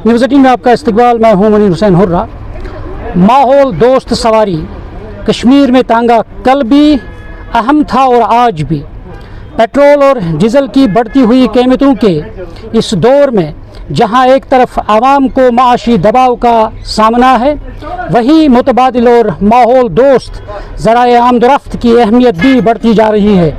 News 18 में आपका इस्तकबाल। मैं हूं मुनीर हुसैन हुर्रा। माहौल दोस्त सवारी कश्मीर में तांगा कल भी अहम था और आज भी। पेट्रोल और डीजल की बढ़ती हुई कीमतों के इस दौर में जहां एक तरफ आवाम को माशी दबाव का सामना है, वहीं मुतबादिल और माहौल दोस्त ज़राए आमदरफ्त की अहमियत भी बढ़ती जा रही है।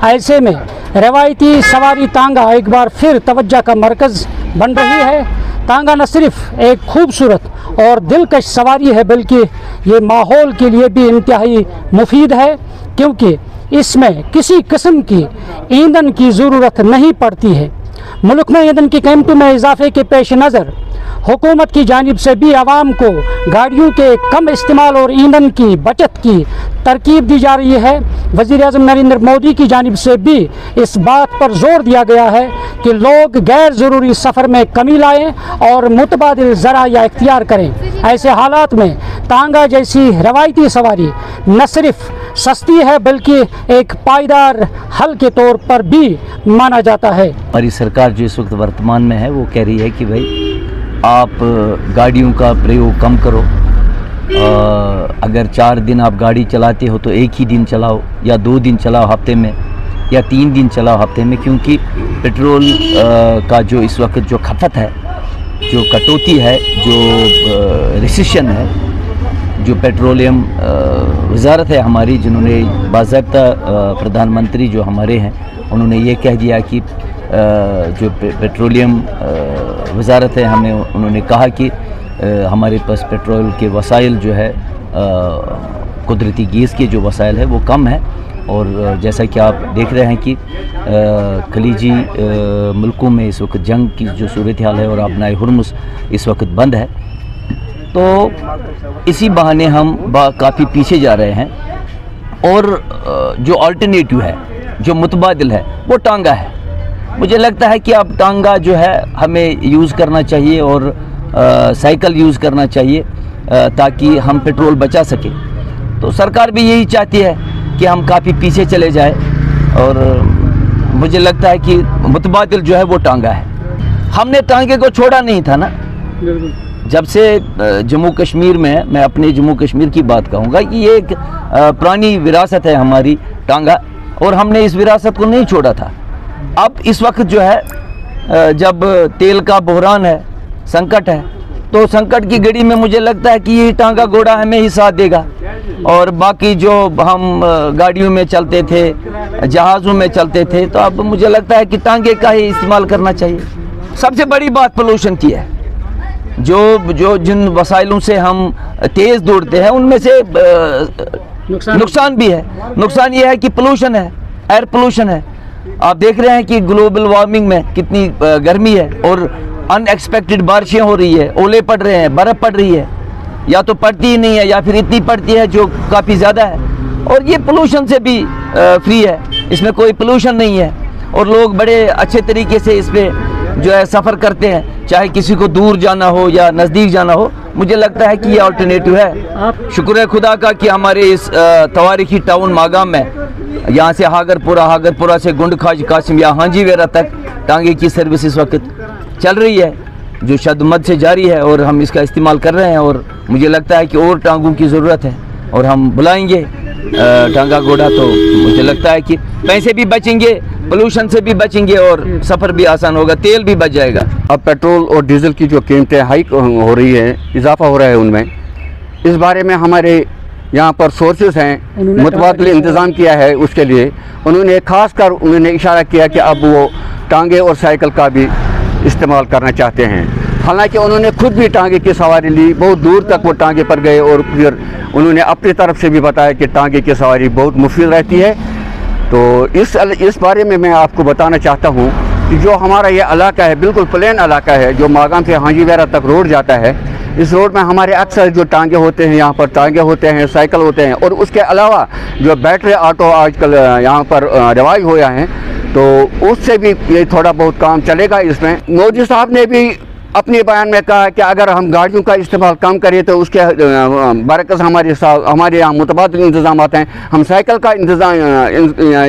ऐसे में रवायती सवारी तांगा एक बार फिर तवज्जो का मरकज़ बन रही है। तांगा न सिर्फ एक खूबसूरत और दिलकश सवारी है, बल्कि ये माहौल के लिए भी इंतहाई मुफीद है, क्योंकि इसमें किसी किस्म की ईंधन की ज़रूरत नहीं पड़ती है। मुल्क में ईंधन की कीमतों में इजाफे के पेश नज़र हुकूमत की जानिब से भी आवाम को गाड़ियों के कम इस्तेमाल और ईंधन की बचत की तरकीब दी जा रही है। वज़ीर-ए-आज़म नरेंद्र मोदी की जानिब से भी इस बात पर जोर दिया गया है कि लोग गैर ज़रूरी सफ़र में कमी लाएं और मुतबादिल ज़राया इख्तियार करें। ऐसे हालात में तांगा जैसी रवायती सवारी न सिर्फ सस्ती है, बल्कि एक पायदार हल के तौर पर भी माना जाता है। हमारी सरकार जो इस वक्त वर्तमान में है वो कह रही है कि भाई आप गाड़ियों का प्रयोग कम करो। अगर 4 दिन आप गाड़ी चलाते हो तो एक ही दिन चलाओ, या 2 दिन चलाओ हफ्ते में, या 3 दिन चलाओ हफ्ते में, क्योंकि पेट्रोल का जो इस वक्त जो खपत है, जो कटौती है, जो रिसेशन है, जो पेट्रोलियम वजारत है हमारी, जिन्होंने बाज़ाब्ता प्रधानमंत्री जो हमारे हैं, उन्होंने ये कह दिया कि जो पेट्रोलियम वजारत है, हमें उन्होंने कहा कि हमारे पास पेट्रोल के वसाइल जो है, कुदरती गैस के जो वसाइल है वो कम है। और जैसा कि आप देख रहे हैं कि खलीजी मुल्कों में इस वक्त जंग की जो सूरत हाल है और अपनाए हुर्मुज़ इस वक्त बंद है, तो इसी बहाने हम काफ़ी पीछे जा रहे हैं। और जो अल्टरनेटिव है, जो मुतबादिल है, वो टांगा है। मुझे लगता है कि अब टांगा जो है हमें यूज़ करना चाहिए और साइकिल यूज़ करना चाहिए, ताकि हम पेट्रोल बचा सकें। तो सरकार भी यही चाहती है कि हम काफ़ी पीछे चले जाए, और मुझे लगता है कि मुतबादिल जो है वो टांगा है। हमने टांगे को छोड़ा नहीं था ना। जब से जम्मू कश्मीर में, मैं अपने जम्मू कश्मीर की बात कहूँगा कि ये एक पुरानी विरासत है हमारी टांगा, और हमने इस विरासत को नहीं छोड़ा था। अब इस वक्त जो है जब तेल का बहरान है, संकट है, तो संकट की घड़ी में मुझे लगता है कि ये टांगा घोड़ा हमें ही साथ देगा। और बाकी जो हम गाड़ियों में चलते थे, जहाज़ों में चलते थे, तो अब मुझे लगता है कि टांगे का ही इस्तेमाल करना चाहिए। सबसे बड़ी बात पोल्यूशन की है। जो जिन वसाइलों से हम तेज़ दौड़ते हैं, उनमें से नुकसान भी है। नुकसान ये है कि पोल्यूशन है, एयर पोल्यूशन है। आप देख रहे हैं कि ग्लोबल वार्मिंग में कितनी गर्मी है, और अनएक्सपेक्टेड बारिशें हो रही है, ओले पड़ रहे हैं, बर्फ़ पड़ रही है, या तो पड़ती ही नहीं है या फिर इतनी पड़ती है जो काफ़ी ज़्यादा है। और ये पोल्यूशन से भी फ्री है, इसमें कोई पोल्यूशन नहीं है, और लोग बड़े अच्छे तरीके से इस पर जो है सफ़र करते हैं, चाहे किसी को दूर जाना हो या नज़दीक जाना हो। मुझे लगता है कि ये अल्टरनेटिव है। शुक्र है खुदा का कि हमारे इस तवारीखी टाउन मागाम में, यहाँ से हागरपुरा से गुंड खाज कासिम या हांजी वेरा तक टांगे की सर्विस इस वक्त चल रही है, जो शदमद से जारी है, और हम इसका इस्तेमाल कर रहे हैं। और मुझे लगता है कि और टांगों की ज़रूरत है, और हम बुलाएंगे टांगा घोड़ा, तो मुझे लगता है कि पैसे भी बचेंगे, पोल्यूशन से भी बचेंगे, और सफ़र भी आसान होगा, तेल भी बच जाएगा। अब पेट्रोल और डीजल की जो कीमतें हाइक हो रही है, इजाफा हो रहा है उनमें, इस बारे में हमारे यहाँ पर सोर्सेस हैं, मुतबादिल इंतज़ाम किया है। उसके लिए उन्होंने ख़ास कर इशारा किया कि अब वो टांगे और साइकिल का भी इस्तेमाल करना चाहते हैं। हालांकि उन्होंने खुद भी टांगे की सवारी ली, बहुत दूर तक वो टांगे पर गए, और फिर उन्होंने अपनी तरफ से भी बताया कि टांगे की सवारी बहुत मुफीद रहती है। तो इस बारे में मैं आपको बताना चाहता हूँ कि जो हमारा ये इलाका है, बिल्कुल प्लेन इलाका है, जो मागाम से हांजी वेरा तक रोड जाता है, इस रोड में हमारे अक्सर जो टांगे होते हैं, यहाँ पर टांगे होते हैं, साइकिल होते हैं, और उसके अलावा जो बैटरी ऑटो आजकल यहाँ पर रिवाज हुआ है, तो उससे भी ये थोड़ा बहुत काम चलेगा। इसमें मोदी साहब ने भी अपने बयान में कहा कि अगर हम गाड़ियों का इस्तेमाल कम करें तो उसके बरकस हमारे यहाँ मुतबादिल इंतजाम हैं। हम साइकिल का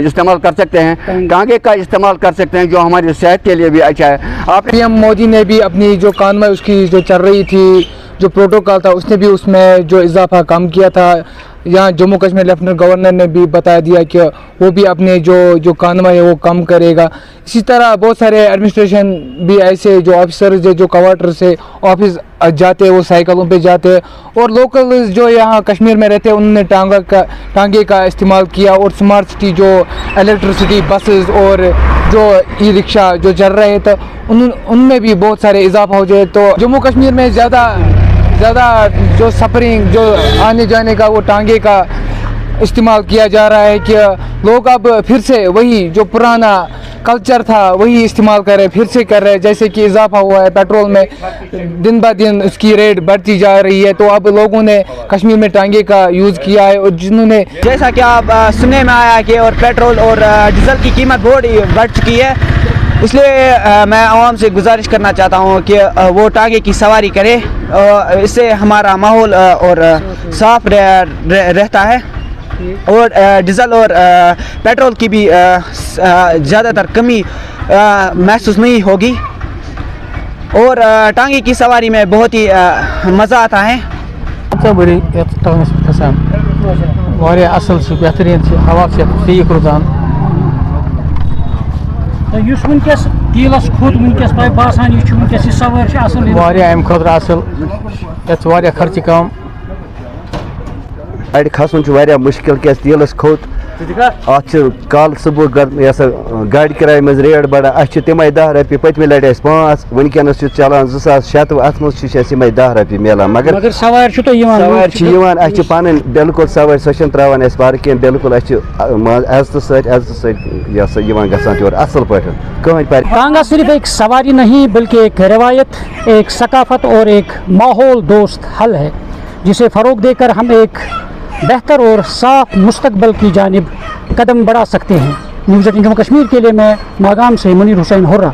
इस्तेमाल कर सकते हैं, टांगे का इस्तेमाल कर सकते हैं, जो हमारी सेहत के लिए भी अच्छा है। आप पीएम मोदी ने भी अपनी जो कानून उसकी जो चल रही थी, जो प्रोटोकॉल था, उसने भी उसमें जो इजाफा कम किया था। यहाँ जम्मू कश्मीर लेफ्टिनेंट गवर्नर ने भी बता दिया कि वो भी अपने जो कानून है वो कम करेगा। इसी तरह बहुत सारे एडमिनिस्ट्रेशन भी ऐसे जो ऑफिसर्स है, जो क्वार्टर से ऑफिस जाते हैं, वो साइकिलों पे जाते हैं। और लोकल जो यहाँ कश्मीर में रहते हैं उन्होंने टांगे का इस्तेमाल किया। और स्मार्ट सिटी जो इलेक्ट्रिसिटी बसेस और जो ई रिक्शा जो चल रहे हैं, तो उनमें भी बहुत सारे इजाफा हो जाए। तो जम्मू कश्मीर में ज़्यादा जो सफरिंग जो आने जाने का वो टांगे का इस्तेमाल किया जा रहा है कि लोग अब फिर से वही जो पुराना कल्चर था वही इस्तेमाल कर रहे हैं, फिर से कर रहे हैं। जैसे कि इजाफा हुआ है पेट्रोल में, दिन ब दिन उसकी रेट बढ़ती जा रही है, तो अब लोगों ने कश्मीर में टांगे का यूज़ किया है। और जिन्होंने जैसा कि आप सुनने में आया कि और पेट्रोल और डीजल की कीमत बहुत बढ़ चुकी है, इसलिए मैं आवाम से गुजारिश करना चाहता हूँ कि वो टांगे की सवारी करें। इससे हमारा माहौल और साफ रहता है और डीजल और पेट्रोल की भी ज़्यादातर कमी महसूस नहीं होगी। और टांगे की सवारी में बहुत ही मज़ा आता है। असल बेहतरीन हवा से ठीक रुझान वनकस तेलस खोत वनकस बसान यह सवार अम खुद असल ये खर्च कम अड़ खसन मुश्किल क्या तेलस खोत अत कल सुबह गाड़ किराए मज रेट बढ़ा अस तमें 10 रपी पतमे लटि 5 वनकस चलान 2600 अत मे 10 रपी मिलान मगर सवार अस पन बिल्कुल सवार सो त्रावान पर कह बिल्कुल अजत सर असल पे टांगा सिर्फ एक सवारी नहीं बल्कि एक रवायत, एक सकाफत और एक माहौल दोस्त हल है जिसे फ़रोग देकर हम एक बेहतर और साफ मुस्तकबल की जानिब कदम बढ़ा सकते हैं। न्यूज़ 18 जम्मू कश्मीर के लिए मैं मागाम से मुनीर हुसैन हुर्रा।